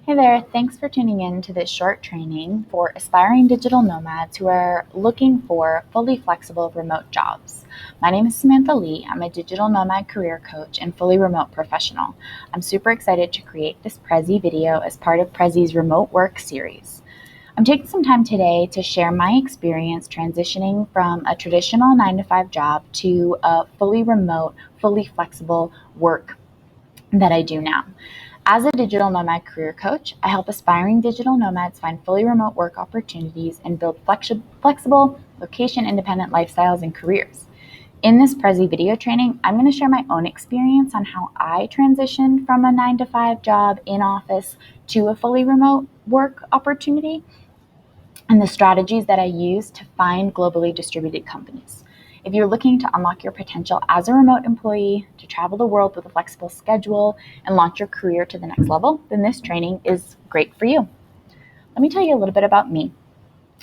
Hey there, thanks for tuning in to this short training for aspiring digital nomads who are looking for fully flexible remote jobs. My name is Samantha Lee. I'm a digital nomad career coach and fully remote professional. I'm super excited to create this Prezi video as part of Prezi's remote work series. I'm taking some time today to share my experience transitioning from a traditional 9 to 5 job to a fully remote, fully flexible work that I do now. As a digital nomad career coach, I help aspiring digital nomads find fully remote work opportunities and build flexible, location-independent lifestyles and careers. In this Prezi video training, I'm going to share my own experience on how I transitioned from a 9 to 5 job in office to a fully remote work opportunity and the strategies that I use to find globally distributed companies. If you're looking to unlock your potential as a remote employee, to travel the world with a flexible schedule, and launch your career to the next level, then this training is great for you. Let me tell you a little bit about me.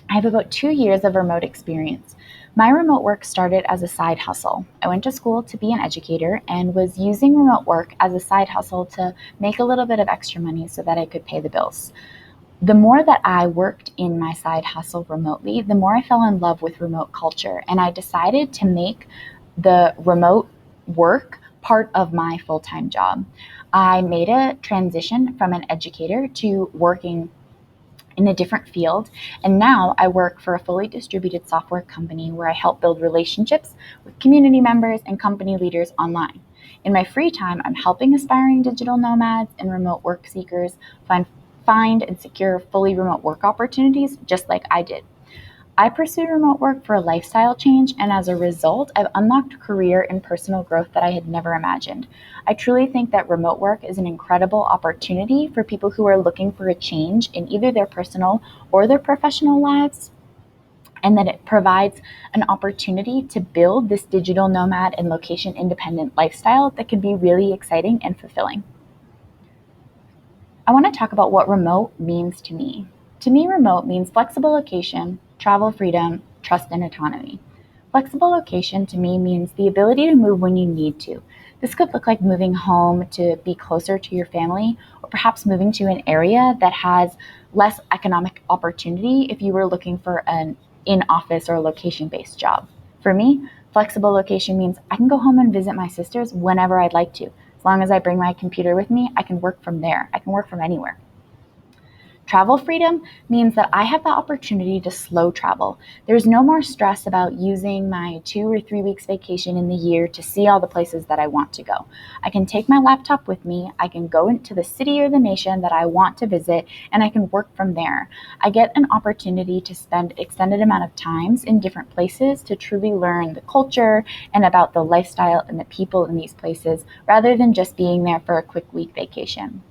I have about 2 years of remote experience. My remote work started as a side hustle. I went to school to be an educator and was using remote work as a side hustle to make a little bit of extra money so that I could pay the bills. The more that I worked in my side hustle remotely, the more I fell in love with remote culture, and I decided to make the remote work part of my full-time job. I made a transition from an educator to working in a different field, and now I work for a fully distributed software company where I help build relationships with community members and company leaders online. In my free time, I'm helping aspiring digital nomads and remote work seekers find and secure fully remote work opportunities just like I did. I pursued remote work for a lifestyle change, and as a result, I've unlocked career and personal growth that I had never imagined. I truly think that remote work is an incredible opportunity for people who are looking for a change in either their personal or their professional lives, and that it provides an opportunity to build this digital nomad and location independent lifestyle that can be really exciting and fulfilling. I want to talk about what remote means to me. To me, remote means flexible location, travel freedom, trust, and autonomy. Flexible location to me means the ability to move when you need to. This could look like moving home to be closer to your family, or perhaps moving to an area that has less economic opportunity if you were looking for an in-office or location-based job. For me, flexible location means I can go home and visit my sisters whenever I'd like to. As long as I bring my computer with me, I can work from there. I can work from anywhere. Travel freedom means that I have the opportunity to slow travel. There's no more stress about using my 2 or 3 weeks vacation in the year to see all the places that I want to go. I can take my laptop with me, I can go into the city or the nation that I want to visit, and I can work from there. I get an opportunity to spend extended amount of times in different places to truly learn the culture and about the lifestyle and the people in these places, rather than just being there for a quick week vacation.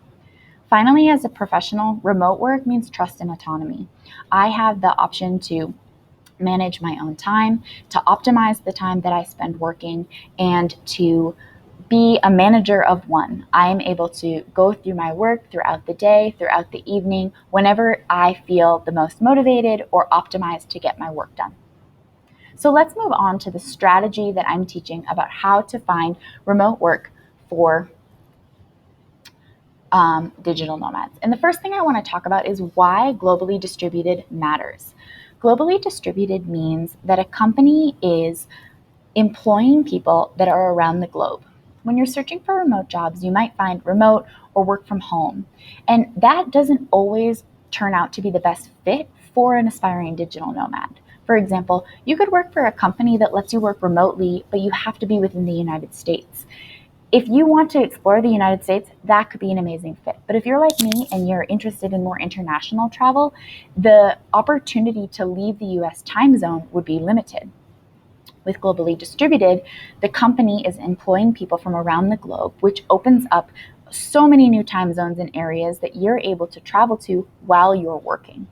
Finally, as a professional, remote work means trust and autonomy. I have the option to manage my own time, to optimize the time that I spend working, and to be a manager of one. I am able to go through my work throughout the day, throughout the evening, whenever I feel the most motivated or optimized to get my work done. So let's move on to the strategy that I'm teaching about how to find remote work for digital nomads. And the first thing I want to talk about is why globally distributed matters. Globally distributed means that a company is employing people that are around the globe. When you're searching for remote jobs, you might find remote or work from home. And that doesn't always turn out to be the best fit for an aspiring digital nomad. For example, you could work for a company that lets you work remotely, but you have to be within the United States. If you want to explore the United States, that could be an amazing fit. But if you're like me and you're interested in more international travel, the opportunity to leave the US time zone would be limited. With globally distributed, the company is employing people from around the globe, which opens up so many new time zones and areas that you're able to travel to while you're working.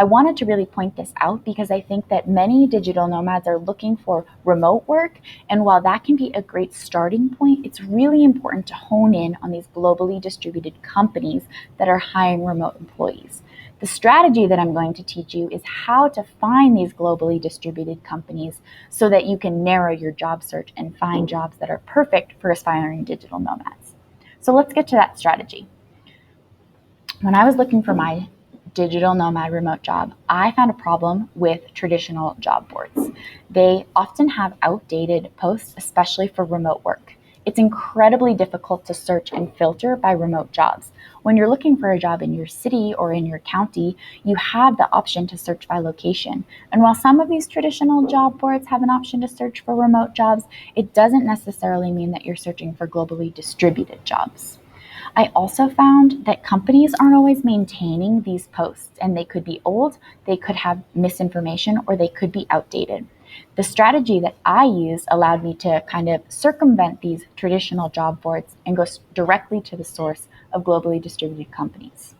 I wanted to really point this out because I think that many digital nomads are looking for remote work, and while that can be a great starting point, it's really important to hone in on these globally distributed companies that are hiring remote employees. The strategy that I'm going to teach you is how to find these globally distributed companies so that you can narrow your job search and find jobs that are perfect for aspiring digital nomads. So let's get to that strategy. When I was looking for my digital nomad remote job, I found a problem with traditional job boards. They often have outdated posts, especially for remote work. It's incredibly difficult to search and filter by remote jobs. When you're looking for a job in your city or in your county, you have the option to search by location. And while some of these traditional job boards have an option to search for remote jobs, it doesn't necessarily mean that you're searching for globally distributed jobs. I also found that companies aren't always maintaining these posts, and they could be old, they could have misinformation, or they could be outdated. The strategy that I used allowed me to kind of circumvent these traditional job boards and go directly to the source of globally distributed companies.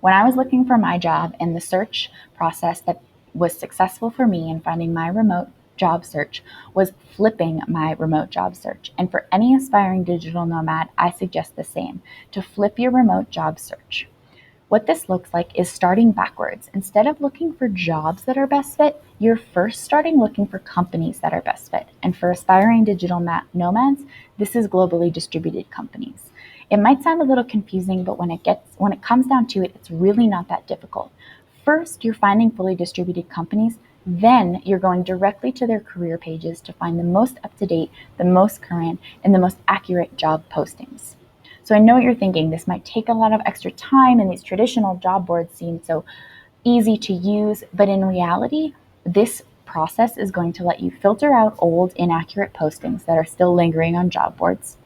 When I was looking for my job, and the search process that was successful for me in finding my remote job search was flipping my remote job search. And for any aspiring digital nomad, I suggest the same, to flip your remote job search. What this looks like is starting backwards. Instead of looking for jobs that are best fit, you're first starting looking for companies that are best fit. And for aspiring digital nomads, this is globally distributed companies. It might sound a little confusing, but when it comes down to it, it's really not that difficult. First, you're finding fully distributed companies. Then you're going directly to their career pages to find the most up-to-date, the most current, and the most accurate job postings. So I know what you're thinking, this might take a lot of extra time, and these traditional job boards seem so easy to use, but in reality, this process is going to let you filter out old, inaccurate postings that are still lingering on job boards.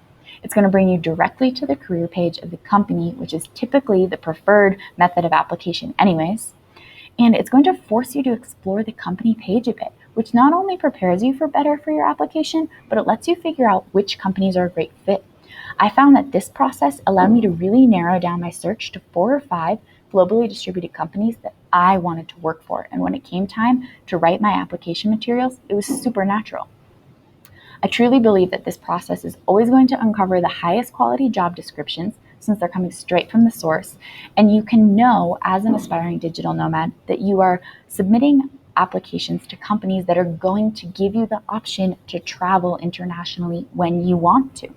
It's going to bring you directly to the career page of the company, which is typically the preferred method of application anyways. And it's going to force you to explore the company page a bit, which not only prepares you for your application, but it lets you figure out which companies are a great fit. I found that this process allowed me to really narrow down my search to 4 or 5 globally distributed companies that I wanted to work for. And when it came time to write my application materials, it was super natural. I truly believe that this process is always going to uncover the highest quality job descriptions, since they're coming straight from the source, and you can know as an aspiring digital nomad that you are submitting applications to companies that are going to give you the option to travel internationally when you want to.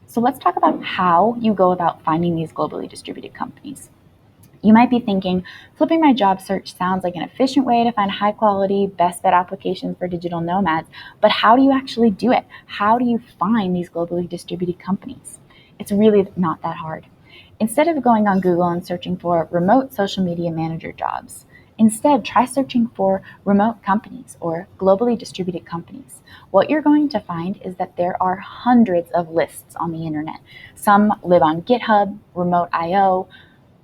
So let's talk about how you go about finding these globally distributed companies. You might be thinking, flipping my job search sounds like an efficient way to find high quality, best fit applications for digital nomads, but how do you actually do it? How do you find these globally distributed companies? It's really not that hard. Instead of going on Google and searching for remote social media manager jobs, instead try searching for remote companies or globally distributed companies. What you're going to find is that there are hundreds of lists on the internet. Some live on GitHub, Remote.io,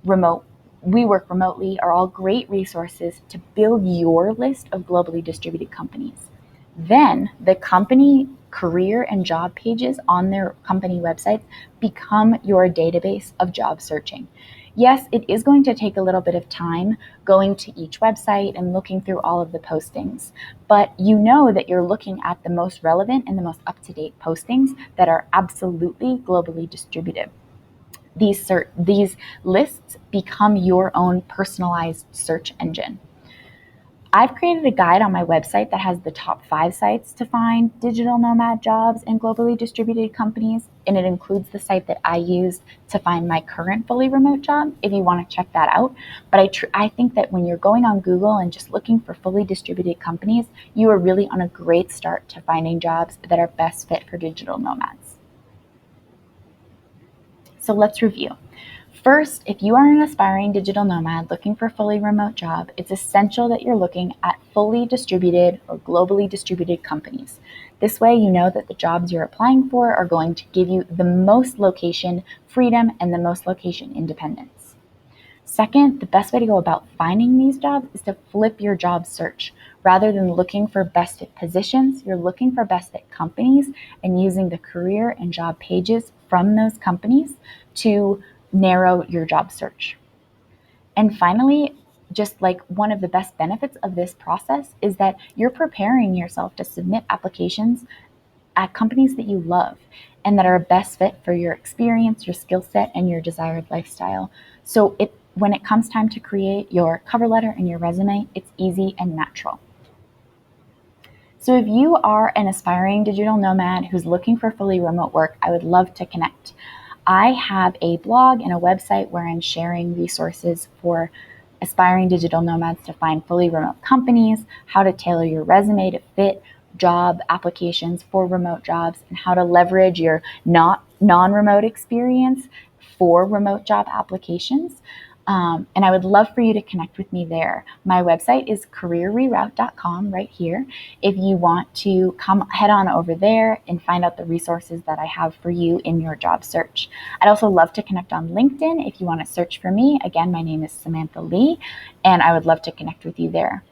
Remote We Work Remotely are all great resources to build your list of globally distributed companies. Then the company career and job pages on their company websites become your database of job searching. Yes, it is going to take a little bit of time going to each website and looking through all of the postings, but you know that you're looking at the most relevant and the most up-to-date postings that are absolutely globally distributed. These lists become your own personalized search engine. I've created a guide on my website that has the top 5 sites to find digital nomad jobs and globally distributed companies, and it includes the site that I used to find my current fully remote job if you want to check that out. But I think that when you're going on Google and just looking for fully distributed companies, you are really on a great start to finding jobs that are best fit for digital nomads. So let's review. First, if you are an aspiring digital nomad looking for a fully remote job, it's essential that you're looking at fully distributed or globally distributed companies. This way, you know that the jobs you're applying for are going to give you the most location freedom and the most location independence. Second, the best way to go about finding these jobs is to flip your job search. Rather than looking for best fit positions, you're looking for best fit companies and using the career and job pages from those companies to narrow your job search. And finally, just like one of the best benefits of this process is that you're preparing yourself to submit applications at companies that you love and that are a best fit for your experience, your skill set, and your desired lifestyle. So when it comes time to create your cover letter and your resume, it's easy and natural. So if you are an aspiring digital nomad who's looking for fully remote work, I would love to connect. I have a blog and a website where I'm sharing resources for aspiring digital nomads to find fully remote companies, how to tailor your resume to fit job applications for remote jobs, and how to leverage your non-remote experience for remote job applications. And I would love for you to connect with me there. My website is careerreroute.com right here. If you want to come head on over there and find out the resources that I have for you in your job search. I'd also love to connect on LinkedIn if you want to search for me. Again, my name is Samantha Lee, and I would love to connect with you there.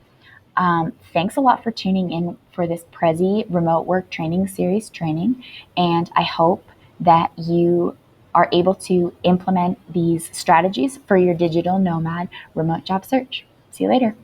Thanks a lot for tuning in for this Prezi remote work training series training, and I hope that you are able to implement these strategies for your digital nomad remote job search. See you later.